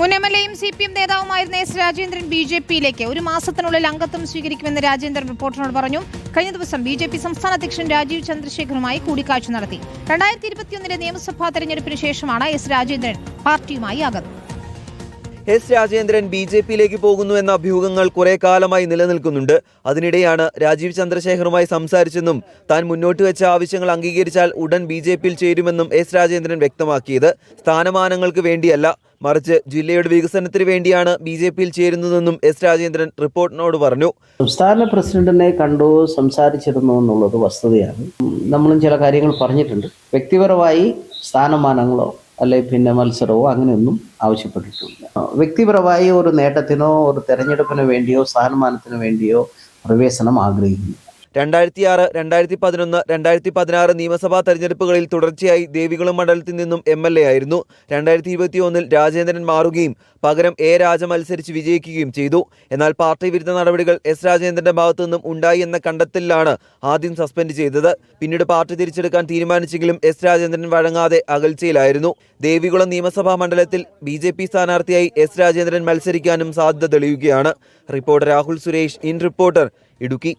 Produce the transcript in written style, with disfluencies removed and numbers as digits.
മുൻ എംഎൽഎയും CPM നേതാവുമായിരുന്ന S Rajendran ബിജെപിയിലേക്ക് ഒരു മാസത്തിനുള്ളിൽ അംഗത്വം സ്വീകരിക്കുമെന്ന് രാജേന്ദ്രൻ റിപ്പോർട്ടറിനോട് പറഞ്ഞു. കഴിഞ്ഞ ദിവസം ബിജെപി സംസ്ഥാന അധ്യക്ഷൻ രാജീവ് ചന്ദ്രശേഖറുമായി കൂടിക്കാഴ്ച നടത്തി. 2021 നിയമസഭാ തെരഞ്ഞെടുപ്പിന് ശേഷമാണ് എസ് രാജേന്ദ്രൻ പാർട്ടിയുമായി അകന്നത്. എസ് രാജേന്ദ്രൻ ബിജെപിയിലേക്ക് പോകുന്നു എന്ന അഭ്യൂഹങ്ങൾ കുറെ കാലമായി നിലനിൽക്കുന്നുണ്ട്. അതിനിടെയാണ് രാജീവ് ചന്ദ്രശേഖറുമായി സംസാരിച്ചെന്നും താൻ മുന്നോട്ട് വെച്ച ആവശ്യങ്ങൾ അംഗീകരിച്ചാൽ ഉടൻ ബിജെപിയിൽ ചേരുമെന്നും എസ് രാജേന്ദ്രൻ വ്യക്തമാക്കിയത്. സ്ഥാനമാനങ്ങൾക്ക് വേണ്ടിയല്ല, മറിച്ച് ജില്ലയുടെ വികസനത്തിന് വേണ്ടിയാണ് ബിജെപിയിൽ ചേരുന്നതെന്നും എസ് രാജേന്ദ്രൻ റിപ്പോർട്ടിനോട് പറഞ്ഞു. സംസ്ഥാന പ്രസിഡന്റിനെ കണ്ടു സംസാരിച്ചിരുന്നു എന്നുള്ളത് വസ്തുതയാണ്. നമ്മളും ചില കാര്യങ്ങൾ പറഞ്ഞിട്ടുണ്ട്. വ്യക്തിപരമായി സ്ഥാനമാനങ്ങളോ അല്ലെങ്കിൽ പിന്നെ മത്സരമോ അങ്ങനെയൊന്നും ആവശ്യപ്പെട്ടിട്ടില്ല. വ്യക്തിപരമായി ഒരു നേട്ടത്തിനോ ഒരു തെരഞ്ഞെടുപ്പിന് വേണ്ടിയോ സ്ഥാനമാനത്തിന് വേണ്ടിയോ പ്രവേശനം ആഗ്രഹിക്കുന്നു. 2006, 2011, 2016 നിയമസഭാ തെരഞ്ഞെടുപ്പുകളിൽ തുടർച്ചയായി ദേവികുളം മണ്ഡലത്തിൽ നിന്നും എംഎൽഎ ആയിരുന്നു. 2021 രാജേന്ദ്രൻ മാറുകയും പകരം എ രാജ മത്സരിച്ച് വിജയിക്കുകയും ചെയ്തു. എന്നാൽ പാർട്ടി വിരുദ്ധ നടപടികൾ എസ് രാജേന്ദ്രന്റെ ഭാഗത്തു നിന്നും ഉണ്ടായി എന്ന കണ്ടെത്തലിലാണ് ആദ്യം സസ്പെൻഡ് ചെയ്തത്. പിന്നീട് പാർട്ടി തിരിച്ചെടുക്കാൻ തീരുമാനിച്ചെങ്കിലും എസ് രാജേന്ദ്രൻ വഴങ്ങാതെ അകൽച്ചയിലായിരുന്നു. ദേവികുളം നിയമസഭാ മണ്ഡലത്തിൽ ബിജെപി സ്ഥാനാർത്ഥിയായി എസ് രാജേന്ദ്രൻ മത്സരിക്കാനും സാധ്യത തെളിയുകയാണ്. Reporter Rahul Suresh, in reporter, Idukki.